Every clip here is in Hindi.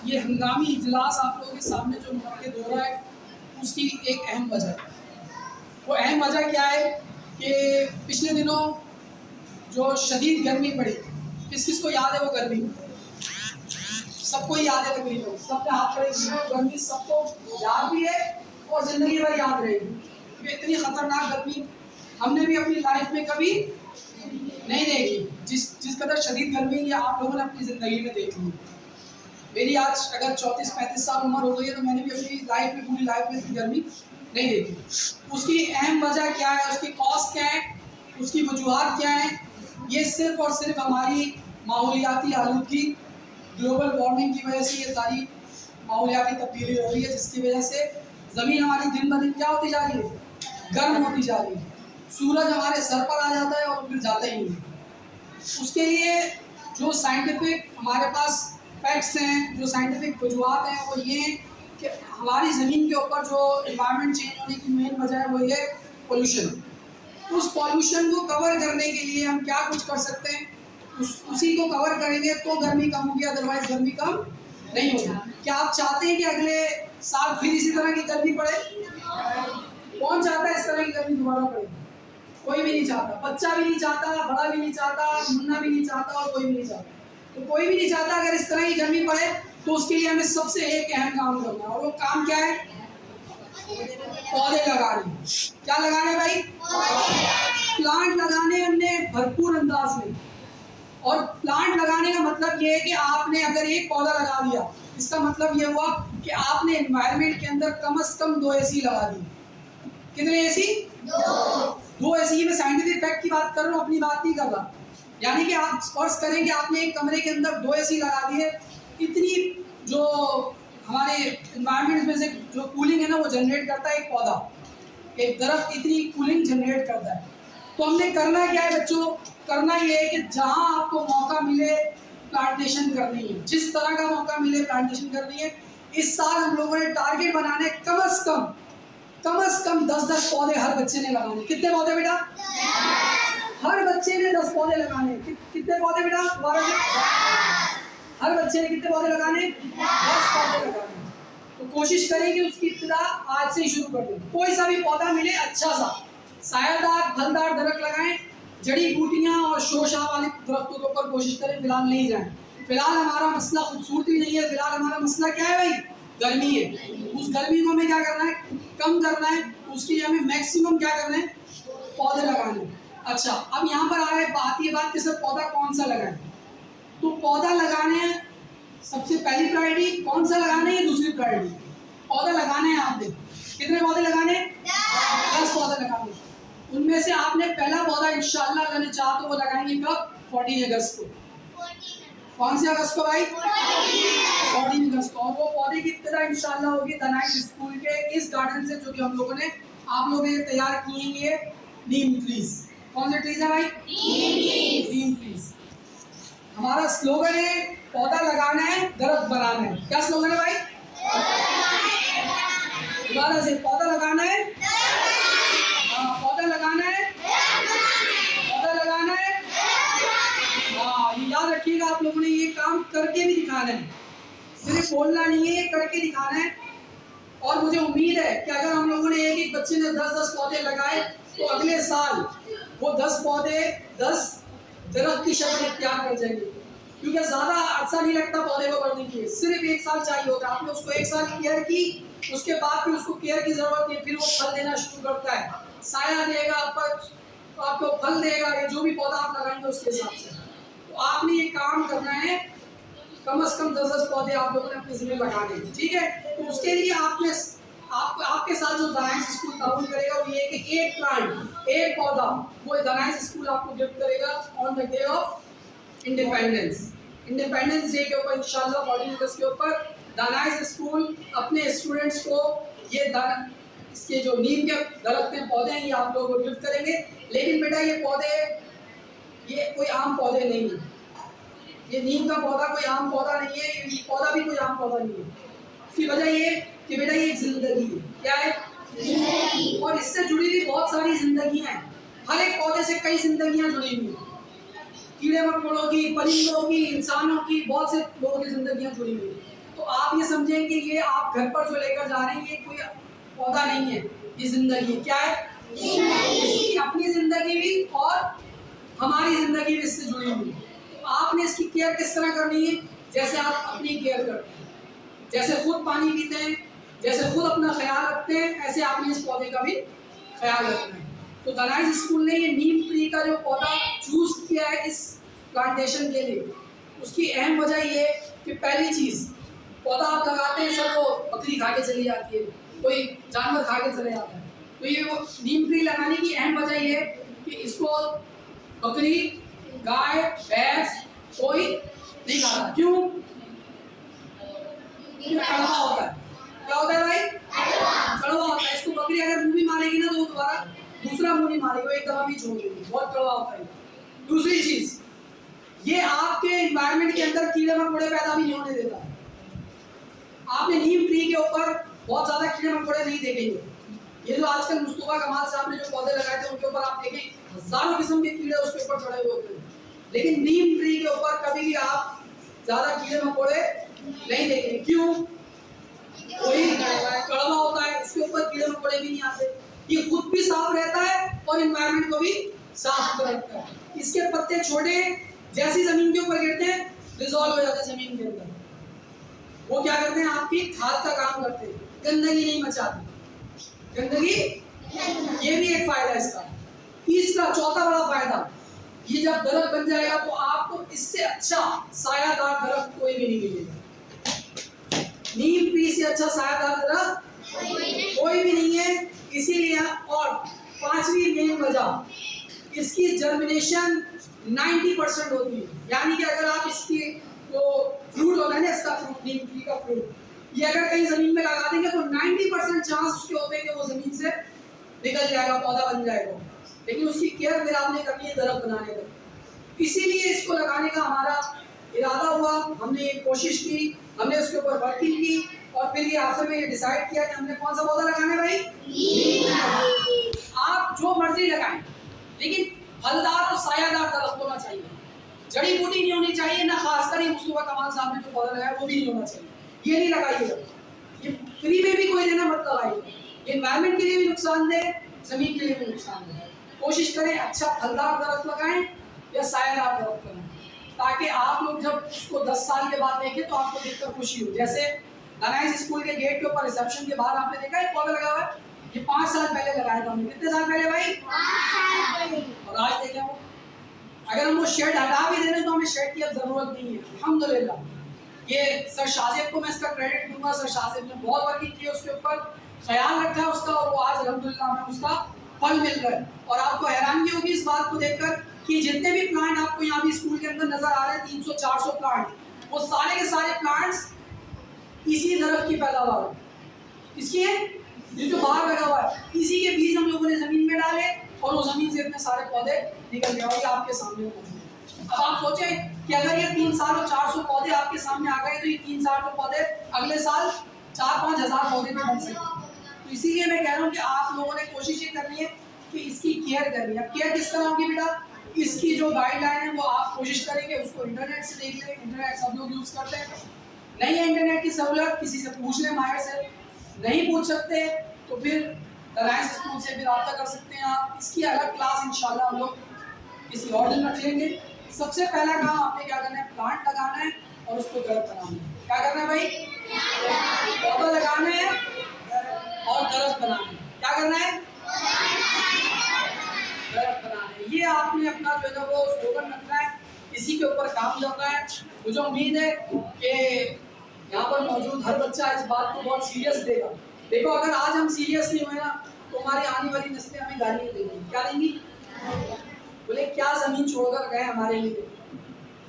ये हंगामी इजलास आप लोगों के सामने जो मुनक्किद हो रहा है उसकी एक अहम वजह है। वो अहम वजह क्या है कि पिछले दिनों जो शदीद गर्मी पड़ी, किस किस को याद है वो गर्मी? सबको ही याद है तकरीबन, सबने हाथ खड़े किए। गर्मी सबको याद भी है और ज़िंदगी भर याद रहेगी, क्योंकि इतनी ख़तरनाक गर्मी हमने भी अपनी लाइफ में कभी नहीं देखी। जिस कदर शदीद गर्मी ये आप लोगों ने अपनी ज़िंदगी में देख ली। मेरी आज अगर 34-35 साल उम्र हो गई है तो मैंने भी अपनी लाइफ में, पूरी लाइफ में इतनी गर्मी नहीं देखी। उसकी अहम वजह क्या है, उसकी कॉस्ट क्या है, उसकी वजूहात क्या है? ये सिर्फ और सिर्फ हमारी माहौलियाती आलूदगी, ग्लोबल वार्मिंग की वजह से ये सारी माहौलियाती तब्दीली हो रही है, जिसकी वजह से ज़मीन हमारी दिन ब दिन क्या होती जा रही है? गर्म होती जा रही है। सूरज हमारे सर पर आ जाता है और फिर जाता ही नहीं। उसके लिए जो साइंटिफिक हमारे पास फैक्ट्स हैं, जो साइंटिफिक वजूहात हैं, वो ये हैं कि हमारी ज़मीन के ऊपर जो इन्वायरमेंट चेंज होने की मेन वजह है वो ये पोल्यूशन। उस पॉल्यूशन को कवर करने के लिए हम क्या कुछ कर सकते हैं? उसी को कवर करेंगे तो गर्मी कम होगी, अदरवाइज गर्मी कम नहीं होगी। क्या आप चाहते हैं कि अगले साल फिर इसी तरह की गर्मी पड़े? कौन चाहता है इस तरह की गर्मी दोबारा पड़े? कोई भी नहीं चाहता। बच्चा भी नहीं चाहता, बड़ा भी नहीं चाहता, मुन्ना भी नहीं चाहता और कोई भी नहीं चाहता। तो कोई भी नहीं चाहता अगर इस तरह की गर्मी पड़े, तो उसके लिए हमें सबसे एक अहम काम करना है, और वो काम क्या है? पौधे लगाने। क्या लगाने भाई? प्लांट लगाने हमने भरपूर अंदाज में। और प्लांट लगाने का मतलब ये है कि आपने अगर एक पौधा लगा दिया, इसका मतलब ये हुआ कि आपने एनवायरनमेंट के अंदर कम से कम 2 एसी लगा दिए। कितने एसी? 2 एसी। मैं साइंटिफिक फैक्ट की बात कर रहा हूँ, अपनी बात नहीं कर रहा। यानी कि आप फर्ज करें कि आपने एक कमरे के अंदर 2 एसी लगा दिए। इतनी जो हमारे एनवायरनमेंट में से जो कूलिंग है ना, वो जनरेट करता है एक पौधा, एक दरख्त इतनी कूलिंग जनरेट करता है। तो हमने करना क्या है बच्चों? करना ये है कि जहाँ आपको मौका मिले प्लांटेशन करनी है, जिस तरह का मौका मिले प्लांटेशन करनी है। इस साल हम लोगों ने टारगेट बनाने कम से कम 10-10 पौधे हर बच्चे ने लगाने। कितने पौधे बेटा? हर बच्चे ने 10 पौधे लगाने। कितने पौधे बेटा? हर बच्चे ने कितने पौधे लगाने? 10 पौधे लगाने। तो कोशिश करें कि उसकी इब्तिदा आज से ही शुरू कर दें। कोई सा भी पौधा मिले अच्छा सा, सायादार फलदार दरख्त लगाएं। जड़ी बूटियां और शोशाह वाले दरख्तों के ऊपर कोशिश करें फिलहाल नहीं जाएं। फिलहाल हमारा मसला खूबसूरती नहीं है, फिलहाल हमारा मसला क्या है भाई? गर्मी है। उस गर्मी को हमें क्या करना है? कम करना है। उसके लिए हमें मैक्सिमम क्या करना है? पौधे लगाने। अच्छा, अब यहाँ पर आ रहा है बात, ये बात कि सर पौधा कौन सा लगाएं? तो पौधा लगाने सबसे पहली प्रायोरिटी कौन सा लगाना है? ये दूसरी प्रायोरिटी। पौधा लगाना है आपने। कितने पौधे लगाने? 10 पौधे लगाने। उनमें से आपने पहला पौधा इंशाअल्लाह अल्लाह ने चाहा तो वो लगाएंगे कब? 14 अगस्त को। कौन से अगस्त को भाई? 14 अगस्त को। और वो पौधे की इब्तिदा इंशाअल्लाह होगी दनाइश स्कूल के इस गार्डन से, जो कि हम लोगों ने आप लोगों ने तैयार किए हैं। ये नीम ट्रीज। कौन से ट्रीज है भाई? नीम ट्रीज। हमारा स्लोगन है पौधा लगाना है, दरख्त बनाना है। क्या स्लोगन है भाई? दोबारा से, पौधा लगाना है, पौधा लगाना है, पौधा लगाना है। हाँ, ये याद रखिएगा आप लोगों ने, ये काम करके भी दिखाना है, सिर्फ बोलना नहीं है, ये करके दिखाना है। और मुझे उम्मीद है कि अगर हम लोगों ने एक बच्चे ने 10-10 पौधे लगाए तो अगले साल वो 10 पौधे 10 दरख्त की शक्ल इख्तियार कर जाएंगे। क्योंकि ज़्यादा अर्सा नहीं लगता पौधे को बढ़ने के लिए, सिर्फ 1 साल चाहिए होता है। आपने उसको 1 साल केयर की, उसके बाद फिर उसको केयर की ज़रूरत नहीं, फिर वो फल देना शुरू करता है, साया देगा आपको फल देगा। ये जो भी पौधा आप लगाएंगे उसके हिसाब से। तो आपने ये काम करना है, कम से कम 10-10 पौधे आप लोगों ने अपनी ज़मीन लगाने, ठीक है? तो उसके लिए आपके साथ जो दनाइश स्कूल ताउन करेगा वो ये कि एक प्लांट, एक पौधा, वो दनाइश स्कूल आपको गिफ्ट करेगा on the day of independence day के ऊपर इंशाल्लाह 14 अगस्त के ऊपर दनाइश स्कूल अपने स्टूडेंट्स को ये इसके जो नीम के दरख्त हैं, पौधे हैं, ये आप लोगों को गिफ्ट करेंगे। लेकिन बेटा ये पौधे ये कोई आम पौधे नहीं है। ये नीम का पौधा कोई आम पौधा नहीं है, ये पौधा भी कोई आम पौधा नहीं है। उसकी वजह ये कि बेटा ये एक जिंदगी है। क्या है? जिंदगी। और इससे जुड़ी हुई बहुत सारी जिंदगियां हैं। हर एक पौधे से कई जिंदगियां जुड़ी हुई हैं। कीड़े मकोड़ों की, परिंदों की, इंसानों की, बहुत से लोगों की जिंदगियां जुड़ी हुई हैं। तो आप ये समझें कि ये आप घर पर जो लेकर जा रहे हैं ये कोई पौधा नहीं है, ये जिंदगी क्या है, इसकी अपनी जिंदगी भी और हमारी जिंदगी भी इससे जुड़ी हुई है। तो आपने इसकी केयर किस तरह करनी है, जैसे आप अपनी केयर करते हैं, जैसे खुद पानी पीते हैं, जैसे खुद अपना ख्याल रखते हैं, ऐसे आपने इस पौधे का भी ख्याल रखना है। तो द नाइस स्कूल ने ये नीम ट्री का जो पौधा चूज किया है इस प्लांटेशन के लिए, उसकी अहम वजह ये कि पहली चीज, पौधा आप लगाते हैं सर वो बकरी खा के चली जाती है, कोई जानवर खा के चले जाता है। तो ये वो नीम ट्री लगाने की अहम वजह ये कि इसको बकरी, गाय, भैंस कोई नहीं खाता। क्यों? कड़वा होता है। क्या होता है भाई? कड़वा होता है। इसको बकरी अगर मुंह भी मारेगी ना तो वो दोबारा दूसरा मुंह नहीं मारेगी, वो एक दफा भी छोड़ देगी, बहुत कड़वा होता है। दूसरी चीज, ये आपके एनवायरनमेंट के अंदर कीड़े मकोड़े पैदा भी नहीं होने देता। आपने नीम ट्री के ऊपर बहुत ज्यादा कीड़े मकोड़े नहीं देखेंगे। ये जो आजकल मुस्तफा कमाल साहब ने जो पौधे लगाए थे उनके ऊपर आप देखें हजारों किस्म के कीड़े उसके ऊपर चढ़े हुए होते हैं, लेकिन नीम ट्री के ऊपर कभी भी आप ज्यादा कीड़े मकोड़े नहीं देखेंगे। क्यों? वही कड़वा होता है, इसके ऊपर कीड़े मकोड़े भी नहीं आते। ये खुद भी साफ रहता है और एनवायरनमेंट को भी साफ सुथरा रखता है। इसके पत्ते छोटे जैसी जमीन के ऊपर गिरते हैं डिसॉल्व हो जाते हैं जमीन के अंदर। वो क्या करते हैं, आपकी खाद का काम करते हैं, गंदगी नहीं मचाते। गंदगी, ये भी एक फायदा इसका। तीसरा, चौथा बड़ा फायदा, ये जब दरख्त बन जाएगा तो आपको इससे अच्छा सायादार दरख्त कोई भी नहीं मिलेगा। नीम ट्री से अच्छा सायादार दरख्त कोई भी नहीं है। इसीलिए, और पांचवी मेन वजह, इसकी जर्मिनेशन 90% होती है। यानी कि अगर आप इसकी जो फ्रूट होता है ना, इसका फ्रूट, नीम ट्री का फ्रूट, ये अगर कहीं जमीन में लगा देंगे तो 90% चांस उसके होते हैं कि वो जमीन से निकल जाएगा, पौधा बन जाएगा। लेकिन उसकी केयर फिर आपने करनी है दरख्त बनाने तक। इसीलिए इसको लगाने का हमारा इरादा हुआ, हमने ये कोशिश की, हमने उसके ऊपर वर्किंग की और फिर ये आखिर में ये डिसाइड किया कि हमने कौन सा पौधा लगाना है भाई। आप जो मर्जी लगाएं, लेकिन फलदार और सायादार दरख्त होना चाहिए। जड़ी बूटी नहीं होनी चाहिए, ना खासकर ये मुस्तफा कमाल साहब ने जो पौधा लगाया वो भी नहीं होना चाहिए। ये नहीं लगाइएगा, ये फ्री में भी कोई लेना मत लगाइए। एनवायरनमेंट के लिए भी नुकसानदेह, जमीन के लिए भी नुकसानदेह। कोशिश करें अच्छा फलदार दरख्त लगाएं या सायादार दरख्त लगाएं, ताकि आप लोग जब उसको 10 साल के बाद देखें तो आपको देखकर खुशी हो। जैसे नाइस स्कूल के गेट के ऊपर रिसेप्शन के बाहर आपने देखा है पौधा लगा हुआ है, ये 5 साल पहले लगाया था हमने। कितने साल पहले भाई? 5 साल। और आज देखें वो, अगर हम वो शेड हटा भी दे रहे तो हमें शेड की अब जरूरत नहीं है, अल्हम्दुलिल्लाह। ये सर शाजिब को मैं इसका क्रेडिट दूंगा। सर शाजिब ने बहुत वर्किंग की, उसके ऊपर ख्याल रखा है उसका, और वो आज अल्हम्दुलिल्लाह हमें उसका फल मिल रहा है। और आपको हैरानगी होगी इस बात को देखकर कि जितने भी प्लांट आपको यहाँ भी स्कूल के अंदर नजर आ रहे हैं, 300-400 प्लांट, वो सारे के सारे प्लांट्स इसी दरख्त की पैदावार है। किसकी है? ये जो बाहर लगा हुआ है, इसी के बीज हम लोगों ने जमीन में डाले और वो जमीन से इतने सारे पौधे निकल गए और आपके सामने मौजूद है। अब आप सोचें कि अगर ये 3 साल और 400 पौधे आपके सामने आ गए तो ये 3 साल के पौधे अगले साल 4-5 हजार पौधे भी बन सकते हैं। तो इसीलिए मैं कह रहा हूँ कि आप लोगों ने कोशिश ये करनी है कि इसकी केयर करनी है। केयर किस तरह होगी बेटा? इसकी जो गाइडलाइन है वो आप कोशिश करेंगे उसको इंटरनेट से देख लें। इंटरनेट सब लोग यूज करते हैं, नहीं है इंटरनेट की सहूलत, किसी से पूछ लें, माहिर से। नहीं पूछ सकते तो फिर नाइस स्कूल से भी रब्ता कर सकते हैं आप। इसकी अलग क्लास इंशाल्लाह हम लोग किसी और दिन रख लेंगे। सबसे पहला काम आपने क्या करना है, प्लांट लगाना है और उसको दरख्त बनाना है। क्या करना है भाई? पौधा लगाना है और दरख्त बनाना है। क्या करना है? दरख्त बनाना है। ये आपने अपना जो है वो स्लोगन रखना है, इसी के ऊपर काम करना है। मुझे उम्मीद है कि यहाँ पर मौजूद हर बच्चा इस बात को बहुत सीरियस लेगा। देखो अगर आज हम सीरियस नहीं हुए ना तो हमारी आने वाली नस्लें हमें गालियाँ देंगी। क्या देंगी? बोले क्या जमीन छोड़कर गए हमारे लिए,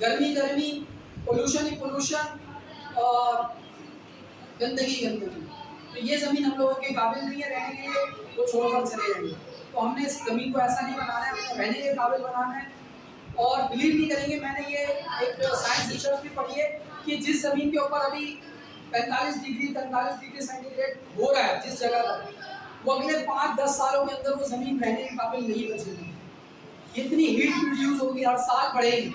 गर्मी गर्मी, पोल्यूशन ही पोल्यूशन और गंदगी गंदगी। तो ये ज़मीन हम लोगों के काबिल नहीं है रहने के लिए, वो छोड़कर चले जाएंगे। तो हमने इस ज़मीन को ऐसा नहीं बनाना है, अपने रहने के काबिल बनाना है। और बिलीव नहीं करेंगे, मैंने ये एक साइंस रिसर्च भी पढ़ी है कि जिस ज़मीन के ऊपर अभी 45 डिग्री सेंटीग्रेड हो रहा है जिस जगह पर, वो अगले 5-10 सालों के अंदर वो ज़मीन रहने के काबिल नहीं बचेगी। इतनी हीट प्रोड्यूस होगी, हर साल बढ़ेगी।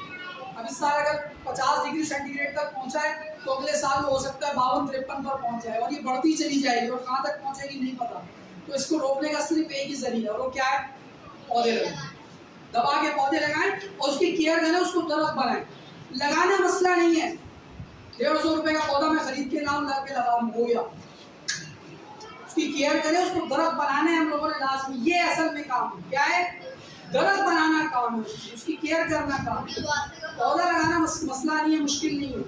अब इस साल अगर 50 डिग्री सेंटीग्रेड तक पहुंचा है तो अगले साल हो सकता है 52-53 पर पहुंच जाए और ये बढ़ती चली जाएगी और कहाँ तक पहुंचेगी नहीं पता। तो इसको रोकने का सिर्फ एक ही जरिया और वो क्या है, पौधे लगाएं, दबा के पौधे लगाएं और उसकी केयर करें, उसको दरख्त बनाएं। लगाना मसला नहीं है, 150 रुपए का पौधा मैं खरीद के नाम ला के लगा हो गया, उसकी केयर करें, उसको दरख्त बनाने हम लोगों ने लास्ट में, ये असल में काम है। क्या है, दरख्त बनाना काम है, उसकी केयर करना काम है। पौधा लगाना मसला नहीं है, मुश्किल नहीं है,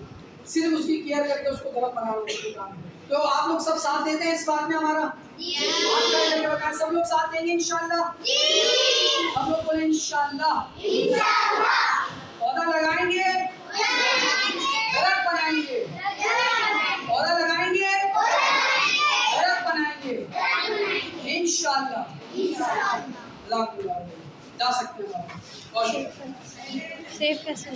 सिर्फ उसकी केयर करके उसको दरख्त बनाना काम है। तो आप लोग सब साथ देते हैं इस बात में हमारा? सब लोग साथ देंगे इंशाल्लाह? सब लोग बोले इंशाल्लाह। पौधा लगाएंगे, दरख्त बनाएंगे, पौधा लगाएंगे, दरख्त बनाएंगे इंशाल्लाह। जा सकते हो। सेव कैसे?